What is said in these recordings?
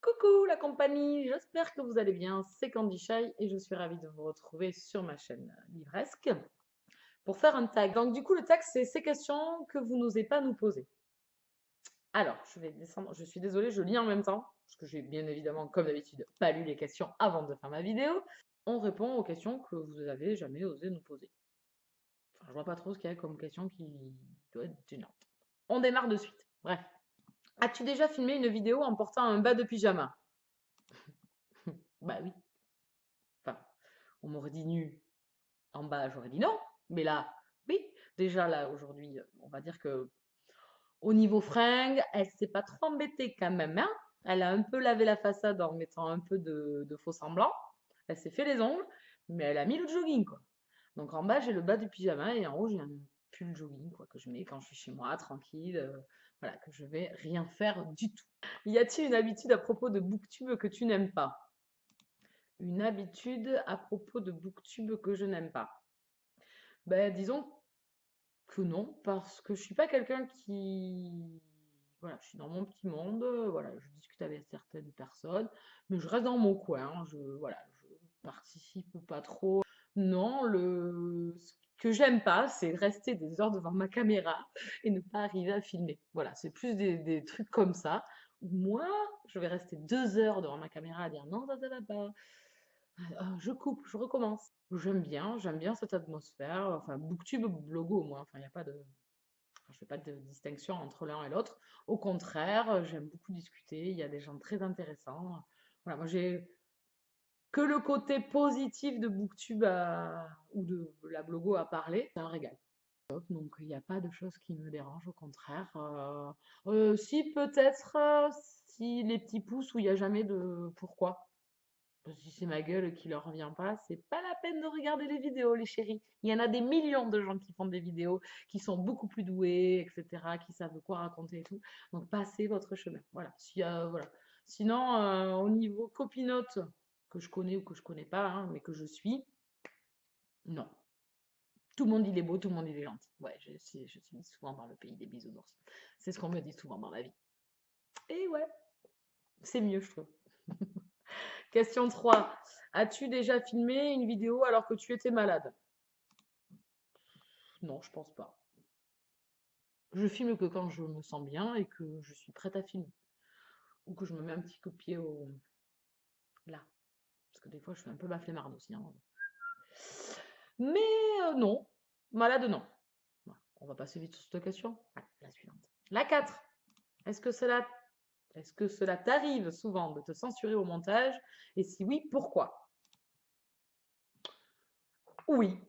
Coucou la compagnie, j'espère que vous allez bien, c'est Candy Shy et je suis ravie de vous retrouver sur ma chaîne Livresque pour faire un tag. Donc du coup le tag c'est ces questions que vous n'osez pas nous poser. Alors je vais descendre, je suis désolée, je lis en même temps parce que j'ai bien évidemment comme d'habitude pas lu les questions avant de faire ma vidéo. On répond aux questions que vous avez jamais osé nous poser. Enfin je vois pas trop ce qu'il y a comme question qui doit être gênante. On démarre de suite. Bref. As-tu déjà filmé une vidéo en portant un bas de pyjama? Bah oui. Enfin, on m'aurait dit nu en bas, j'aurais dit non. Mais là, oui. Déjà, là, aujourd'hui, on va dire que au niveau fringues, elle s'est pas trop embêtée quand même, hein. Elle a un peu lavé la façade en mettant un peu de faux semblant. Elle s'est fait les ongles, mais elle a mis le jogging, quoi. Donc en bas, j'ai le bas du pyjama et en haut, j'ai un pull jogging, quoi, que je mets quand je suis chez moi, tranquille. Voilà, que je vais rien faire du tout. Y a-t-il une habitude à propos de BookTube que tu n'aimes pas? Une habitude à propos de BookTube que je n'aime pas. Ben, disons que non, parce que je suis pas quelqu'un qui... Voilà, je suis dans mon petit monde, voilà, je discute avec certaines personnes, mais je reste dans mon coin, hein, voilà, je participe pas trop. Non, ce que j'aime pas, c'est rester des heures devant ma caméra et ne pas arriver à filmer. Voilà, c'est plus des trucs comme ça. Moi, je vais rester 2 heures devant ma caméra à dire non, ça va pas. Je coupe, je recommence. J'aime bien cette atmosphère. Enfin, BookTube, Blogo, moi, enfin, il y a pas de, enfin, je fais pas de distinction entre l'un et l'autre. Au contraire, j'aime beaucoup discuter. Il y a des gens très intéressants. Voilà, moi, j'ai que le côté positif de BookTube ou de la Blogo à parler. C'est un régal. Donc, il n'y a pas de choses qui me dérangent, au contraire. Si, peut-être, si les petits pouces où il n'y a jamais de pourquoi. Si c'est ma gueule qui leur revient pas, c'est pas la peine de regarder les vidéos, les chéris. Il y en a des millions de gens qui font des vidéos, qui sont beaucoup plus doués, etc., qui savent quoi raconter et tout. Donc, passez votre chemin. Voilà. Voilà. Sinon, au niveau copinote, que je connais ou que je connais pas, hein, mais que je suis, non. Tout le monde il est beau, tout le monde il est gentil. Ouais, je suis souvent dans le pays des bisounours. C'est ce qu'on me dit souvent dans la vie. Et ouais, c'est mieux, je trouve. Question 3. As-tu déjà filmé une vidéo alors que tu étais malade? Non, je pense pas. Je filme que quand je me sens bien et que je suis prête à filmer. Ou que je me mets un petit coup de pied au... là. Parce que des fois, je fais un peu ma flemmarde aussi, hein. Mais non. Malade, non. Voilà. On va passer vite sur cette question. Allez, la suivante. La 4. Est-ce que cela, est-ce que cela t'arrive souvent de te censurer au montage? Et si oui, pourquoi? Oui.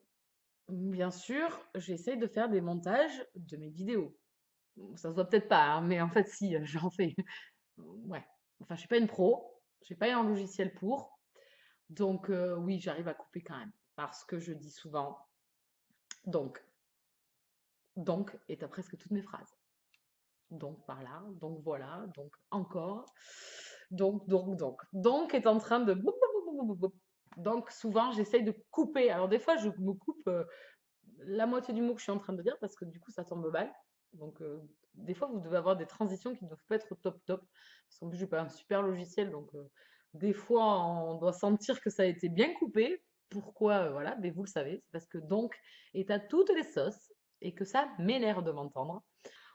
Bien sûr, j'essaie de faire des montages de mes vidéos. Ça se voit peut-être pas, hein, mais en fait, si, j'en fais. Ouais. Enfin, je suis pas une pro, j'ai pas un logiciel pour. Donc, oui, j'arrive à couper quand même. Parce que je dis souvent donc. Donc est à presque toutes mes phrases. Donc par là, donc voilà, donc encore. Donc. Donc est en train de... Donc souvent, j'essaye de couper. Alors des fois, je me coupe la moitié du mot que je suis en train de dire parce que du coup, ça tombe mal. Donc des fois, vous devez avoir des transitions qui ne doivent pas être top top. Parce qu'en plus, j'ai pas un super logiciel. Donc des fois, on doit sentir que ça a été bien coupé. Pourquoi? Voilà, mais vous le savez. C'est parce que donc est à toutes les sauces et que ça m'énerve de m'entendre.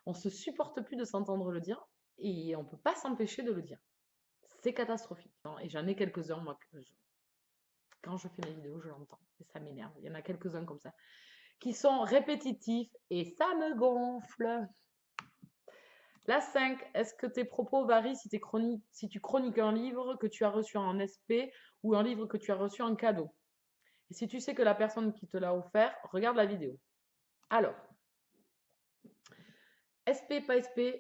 On se supporte plus de s'entendre le dire et on peut pas s'empêcher de le dire. C'est catastrophique. Et j'en ai quelques-uns, moi, quand je fais mes vidéos, je l'entends. Et ça m'énerve. Il y en a quelques-uns comme ça qui sont répétitifs et ça me gonfle. La 5, est-ce que tes propos varient si tu chroniques un livre que tu as reçu en SP ou un livre que tu as reçu en cadeau? Et si tu sais que la personne qui te l'a offert, regarde la vidéo. Alors, SP, pas SP,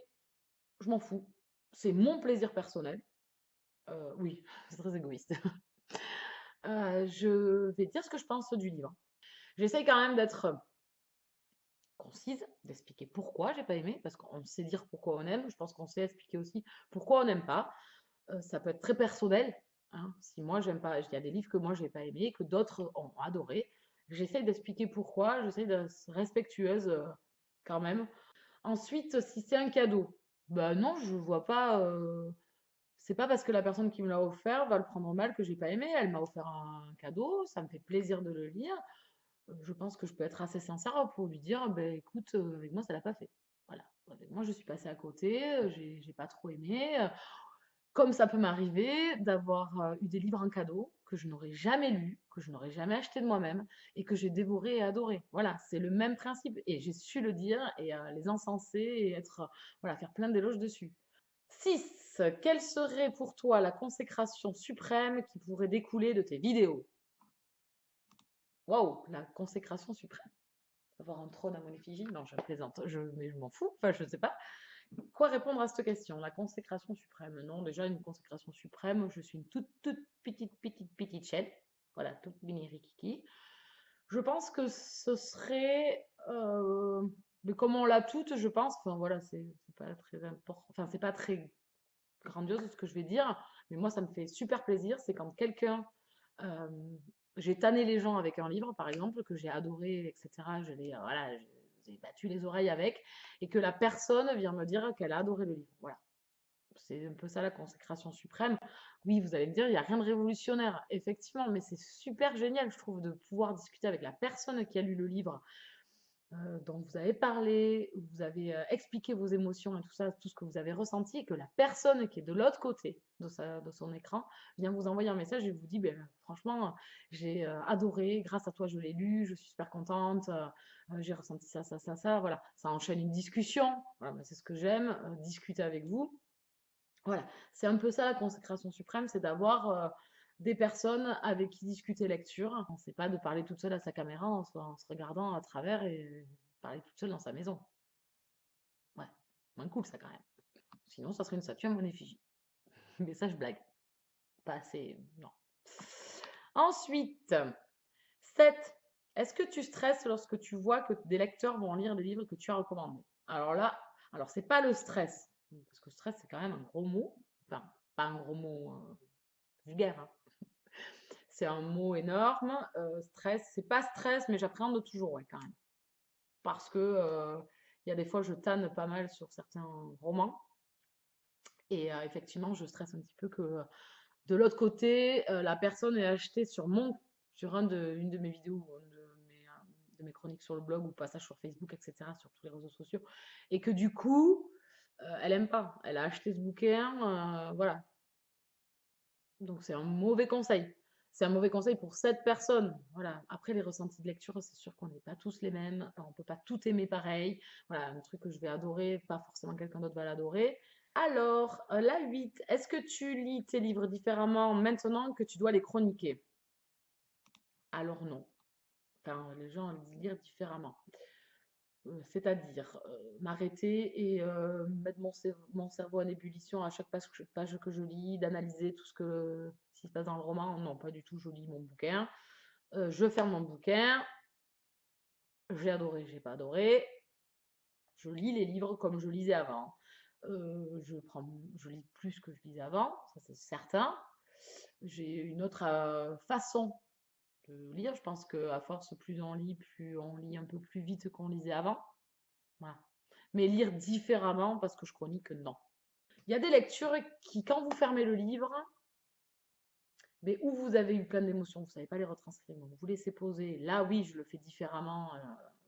je m'en fous. C'est mon plaisir personnel. Oui, c'est très égoïste. Je vais dire ce que je pense du livre. J'essaye quand même d'être concise, d'expliquer pourquoi j'ai pas aimé, parce qu'on sait dire pourquoi on aime. Je pense qu'on sait expliquer aussi pourquoi on n'aime pas. Ça peut être très personnel, hein. Si moi j'aime pas, il y a des livres que moi j'ai pas aimé, que d'autres ont adoré. J'essaye d'expliquer pourquoi, j'essaye d'être respectueuse quand même. Ensuite, si c'est un cadeau, bah non, je vois pas. C'est pas parce que la personne qui me l'a offert va le prendre mal que j'ai pas aimé. Elle m'a offert un cadeau, ça me fait plaisir de le lire. Je pense que je peux être assez sincère pour lui dire, ben écoute, avec moi ça l'a pas fait. Voilà. Avec moi je suis passée à côté, j'ai pas trop aimé. Comme ça peut m'arriver d'avoir eu des livres en cadeau que je n'aurais jamais lus, que je n'aurais jamais acheté de moi-même et que j'ai dévoré et adoré. Voilà, c'est le même principe et j'ai su le dire et les encenser et être, voilà, faire plein d'éloges dessus. 6. Quelle serait pour toi la consécration suprême qui pourrait découler de tes vidéos? Waouh, la consécration suprême. Avoir un trône à mon effigie? Non, je plaisante, mais je m'en fous, enfin je sais pas. Quoi répondre à cette question? La consécration suprême. Non, déjà une consécration suprême, je suis une toute petite chaîne. Voilà, toute mini rikiki. Je pense que ce serait, mais comme on l'a toute, je pense, enfin voilà, c'est pas très important, enfin c'est pas très grandiose ce que je vais dire, mais moi ça me fait super plaisir, c'est quand quelqu'un, euh, j'ai tanné les gens avec un livre par exemple, que j'ai adoré, etc. Voilà, j'ai battu les oreilles avec, et que la personne vient me dire qu'elle a adoré le livre. Voilà. C'est un peu ça la consécration suprême. Oui, vous allez me dire, il n'y a rien de révolutionnaire, effectivement, mais c'est super génial, je trouve, de pouvoir discuter avec la personne qui a lu le livre, dont vous avez parlé, vous avez expliqué vos émotions et tout ça, tout ce que vous avez ressenti, et que la personne qui est de l'autre côté de son écran vient vous envoyer un message et vous dit, ben, franchement, j'ai adoré, grâce à toi je l'ai lu, je suis super contente, j'ai ressenti ça, ça, ça, ça, voilà. Ça enchaîne une discussion, voilà, ben, c'est ce que j'aime, discuter avec vous. Voilà, c'est un peu ça la consécration suprême, c'est d'avoir des personnes avec qui discuter lecture. C'est pas de parler toute seule à sa caméra en se regardant à travers et parler toute seule dans sa maison. Ouais, moins cool ça quand même. Sinon, ça serait une statue à mon effigie. Mais ça, je blague. Pas assez, non. Ensuite, 7. Est-ce que tu stresses lorsque tu vois que des lecteurs vont lire les livres que tu as recommandés? Alors là, alors c'est pas le stress, parce que stress c'est quand même un gros mot. Enfin, pas un gros mot vulgaire, hein. C'est un mot énorme. Stress, c'est pas stress, mais j'appréhende toujours, ouais, quand même. Parce que il y a des fois, je tanne pas mal sur certains romans. Et effectivement, je stresse un petit peu que de l'autre côté, la personne ait acheté sur une de mes vidéos, de mes chroniques sur le blog ou passage sur Facebook, etc., sur tous les réseaux sociaux, et que du coup, elle aime pas. Elle a acheté ce bouquin, voilà. Donc c'est un mauvais conseil. C'est un mauvais conseil pour cette personne. Voilà. Après, les ressentis de lecture, c'est sûr qu'on n'est pas tous les mêmes. Enfin, on peut pas tout aimer pareil. Voilà, un truc que je vais adorer, pas forcément quelqu'un d'autre va l'adorer. Alors, la 8, est-ce que tu lis tes livres différemment maintenant que tu dois les chroniquer? Alors non. Enfin, les gens les lire différemment. C'est-à-dire m'arrêter et mettre mon cerveau en ébullition à chaque page que je lis, d'analyser tout ce qui se passe dans le roman. Non, pas du tout, je lis mon bouquin. Je ferme mon bouquin. J'ai adoré, j'ai pas adoré. Je lis les livres comme je lisais avant. Je lis plus que je lisais avant, ça c'est certain. J'ai une autre façon de lire. Je pense qu'à force, plus on lit un peu plus vite qu'on lisait avant. Voilà. Mais lire différemment parce que je chronique, non. Il y a des lectures qui, quand vous fermez le livre, mais où vous avez eu plein d'émotions, vous ne savez pas les retranscrire, donc vous laissez poser. Là, oui, je le fais différemment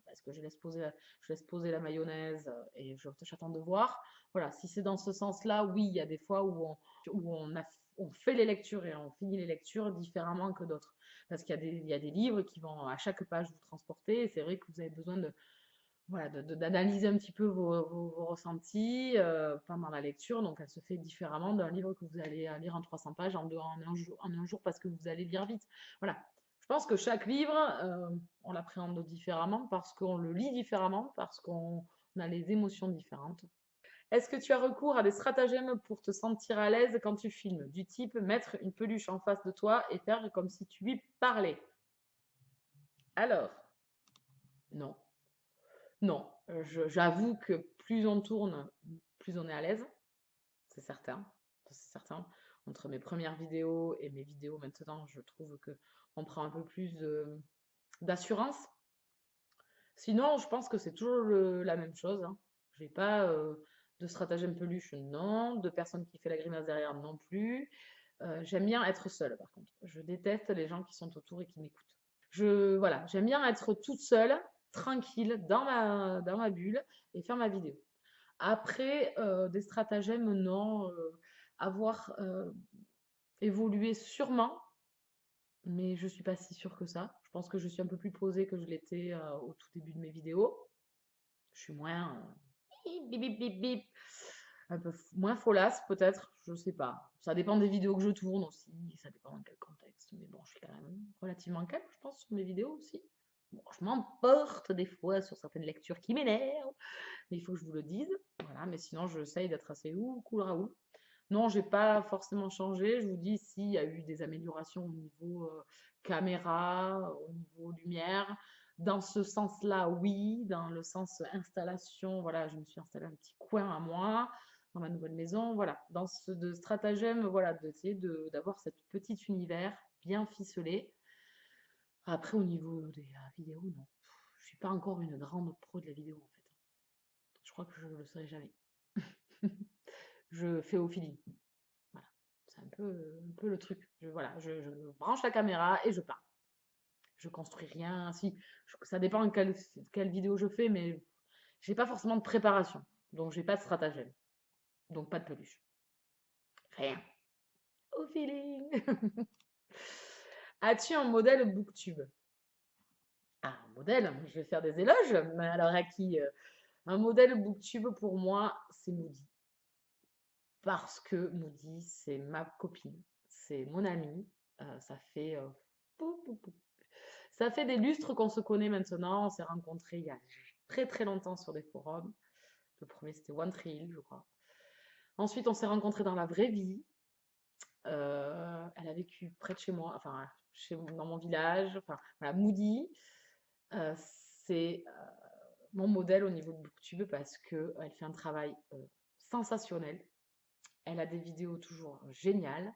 parce que je laisse poser la mayonnaise et j'attends de voir. Voilà, si c'est dans ce sens-là, oui, il y a des fois on fait les lectures et on finit les lectures différemment que d'autres. Parce qu'il y a des livres qui vont à chaque page vous transporter et c'est vrai que vous avez besoin de, voilà, d'analyser un petit peu vos ressentis pendant la lecture. Donc, elle se fait différemment d'un livre que vous allez lire en 300 pages en un jour parce que vous allez lire vite. Voilà. Je pense que chaque livre, on l'appréhende différemment parce qu'on le lit différemment, parce qu'on a les émotions différentes. Est-ce que tu as recours à des stratagèmes pour te sentir à l'aise quand tu filmes? Du type mettre une peluche en face de toi et faire comme si tu lui parlais. Alors, non. Non, j'avoue que plus on tourne, plus on est à l'aise, c'est certain. C'est certain. Entre mes premières vidéos et mes vidéos maintenant, je trouve que on prend un peu plus d'assurance. Sinon, je pense que c'est toujours la même chose, hein. J'ai pas De stratagème peluche, non. De personne qui fait la grimace derrière, non plus. J'aime bien être seule, par contre. Je déteste les gens qui sont autour et qui m'écoutent. Voilà, j'aime bien être toute seule, tranquille, dans ma bulle et faire ma vidéo. Après, des stratagèmes, non. Avoir évolué sûrement, mais je suis pas si sûre que ça. Je pense que je suis un peu plus posée que je l'étais au tout début de mes vidéos. Je suis moins bip, bip, bip, bip. Un peu moins folasse peut-être, je sais pas. Ça dépend des vidéos que je tourne aussi, ça dépend dans quel contexte. Mais bon, je suis quand même relativement calme, je pense, sur mes vidéos aussi. Bon, je m'emporte des fois sur certaines lectures qui m'énervent, mais il faut que je vous le dise. Voilà, mais sinon, j'essaye d'être assez cool Raoul. Non, j'ai pas forcément changé. Je vous dis, s'il y a eu des améliorations au niveau caméra, au niveau lumière. Dans ce sens-là, oui. Dans le sens installation, voilà, je me suis installé un petit coin à moi dans ma nouvelle maison. Voilà, dans ce de stratagème, voilà, d'essayer d'avoir cette petite univers bien ficelé. Après, au niveau des vidéos, non. Je suis pas encore une grande pro de la vidéo, en fait. Je crois que je le serai jamais. Je fais au feeling. Voilà. C'est un peu le truc. Voilà, je branche la caméra et je pars. Je construis rien. Si, ça dépend de quelle vidéo je fais, mais j'ai pas forcément de préparation. Donc j'ai pas de stratagème. Donc pas de peluche. Rien. Au feeling. As-tu un modèle booktube? Ah, un modèle, je vais faire des éloges. Mais alors à qui un modèle booktube pour moi, c'est Moody. Parce que Moody, c'est ma copine, c'est mon amie. Ça fait pou, pou, pou. Ça fait des lustres qu'on se connaît maintenant. On s'est rencontrés il y a très très longtemps sur des forums. Le premier c'était One Tree Hill, je crois. Ensuite, on s'est rencontrés dans la vraie vie. Elle a vécu près de chez moi, enfin dans mon village. Enfin, voilà, Moody, euh, c'est mon modèle au niveau de BookTube parce que elle fait un travail sensationnel. Elle a des vidéos toujours géniales.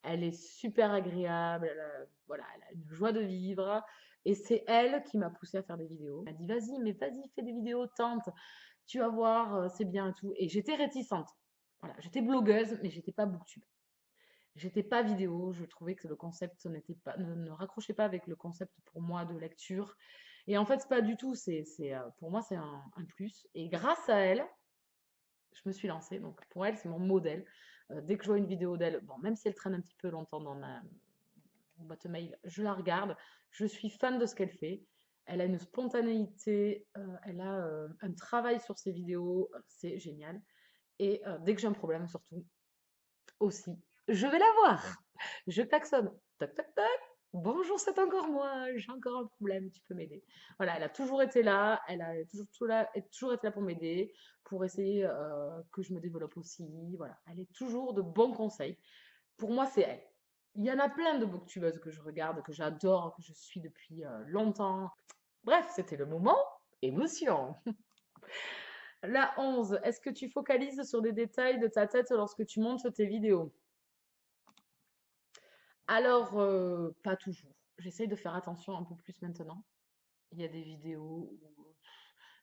Elle est super agréable. Voilà, elle a une joie de vivre. Et c'est elle qui m'a poussée à faire des vidéos. Elle m'a dit, vas-y, mais vas-y, fais des vidéos, tente. Tu vas voir, c'est bien et tout. Et j'étais réticente. Voilà, j'étais blogueuse, mais j'étais pas booktube. J'étais pas vidéo. Je trouvais que le concept n'était pas, ne raccrochait pas avec le concept pour moi de lecture. Et en fait, c'est pas du tout. Pour moi, c'est un plus. Et grâce à elle, je me suis lancée. Donc pour elle, c'est mon modèle. Dès que je vois une vidéo d'elle, bon, même si elle traîne un petit peu longtemps dans ma boîte mail, je la regarde. Je suis fan de ce qu'elle fait. Elle a une spontanéité, elle a un travail sur ses vidéos, c'est génial. Et dès que j'ai un problème, surtout, aussi, je vais la voir. Je klaxonne. Toc, toc, toc. Bonjour, c'est encore moi. J'ai encore un problème. Tu peux m'aider. Voilà, elle a toujours été là. Elle a toujours été là pour m'aider, pour essayer que je me développe aussi. Voilà, elle est toujours de bons conseils. Pour moi, c'est elle. Il y en a plein de booktubeuses que je regarde, que j'adore, que je suis depuis longtemps. Bref, c'était le moment émotion. La 11. Est-ce que tu focalises sur des détails de ta tête lorsque tu montes tes vidéos? Alors, pas toujours. J'essaye de faire attention un peu plus maintenant. Il y a des vidéos où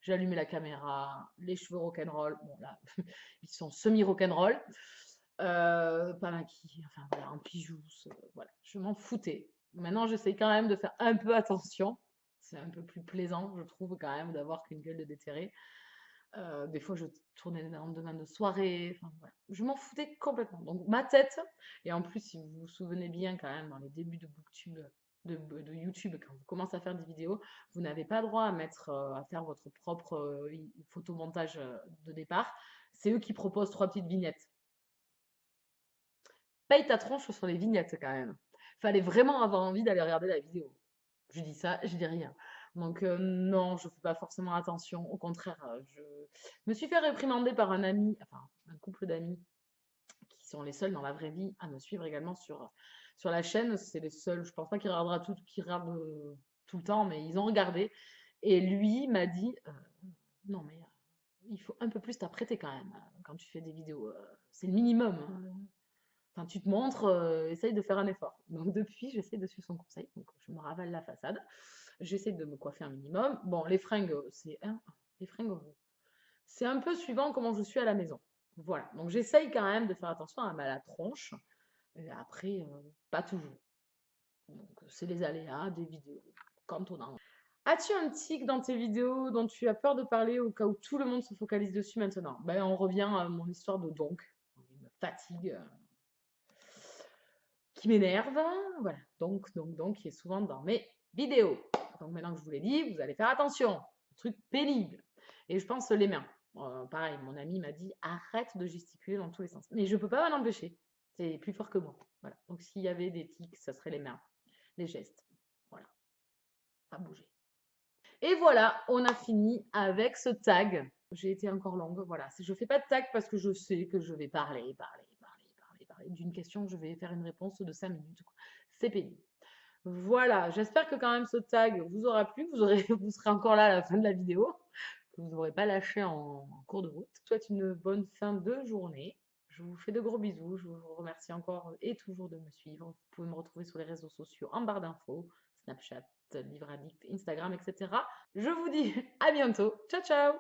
j'ai allumé la caméra, les cheveux rock'n'roll. Bon, là, ils sont semi-rock'n'roll. Pas maquillés, enfin voilà, en pyjous. Voilà, je m'en foutais. Maintenant, j'essaye quand même de faire un peu attention. C'est un peu plus plaisant, je trouve, quand même, d'avoir qu'une gueule de déterré. Des fois, je tournais le lendemain de soirée. Enfin, voilà. Je m'en foutais complètement. Donc, ma tête, et en plus, si vous vous souvenez bien, quand même, dans les débuts de Booktube, de YouTube, quand vous commencez à faire des vidéos, vous n'avez pas droit à à faire votre propre photomontage de départ. C'est eux qui proposent 3 petites vignettes. Paye ta tronche sur les vignettes, quand même. Fallait vraiment avoir envie d'aller regarder la vidéo. Je dis ça, je dis rien. Donc non, je fais pas forcément attention. Au contraire, je me suis fait réprimander par un ami, enfin un couple d'amis qui sont les seuls dans la vraie vie à me suivre également sur la chaîne. C'est les seuls, je pense pas qu'ils regardent tout le temps, mais ils ont regardé. Et lui m'a dit, non mais il faut un peu plus t'apprêter quand même quand tu fais des vidéos. C'est le minimum, hein. Enfin, tu te montres, essaye de faire un effort. Donc depuis, j'essaie de suivre son conseil. Donc je me ravale la façade. J'essaie de me coiffer un minimum. Bon, les fringues, c'est les fringues, C'est un peu suivant comment je suis à la maison. Voilà. Donc j'essaye quand même de faire attention à la tronche. Et après, pas toujours. Donc c'est les aléas des vidéos. Quand on a. As-tu un tic dans tes vidéos dont tu as peur de parler au cas où tout le monde se focalise dessus maintenant? Ben, on revient à mon histoire de donc. Une fatigue qui m'énerve. Voilà. Donc, qui est souvent dans mes vidéos. Donc maintenant que je vous l'ai dit, vous allez faire attention. Truc pénible. Et je pense les mains. Pareil, mon ami m'a dit arrête de gesticuler dans tous les sens. Mais je peux pas m'en empêcher. C'est plus fort que moi. Voilà. Donc s'il y avait des tics, ça serait les mains, les gestes. Voilà. Pas bouger. Et voilà, on a fini avec ce tag. J'ai été encore longue. Voilà. Je fais pas de tag parce que je sais que je vais parler d'une question. Je vais faire une réponse de 5 minutes. C'est pénible. Voilà, j'espère que quand même ce tag vous aura plu, vous serez encore là à la fin de la vidéo, que vous n'aurez pas lâché en cours de route. Je vous souhaite une bonne fin de journée. Je vous fais de gros bisous. Je vous remercie encore et toujours de me suivre. Vous pouvez me retrouver sur les réseaux sociaux en barre d'infos, Snapchat, Livre Addict, Instagram, etc. Je vous dis à bientôt. Ciao, ciao!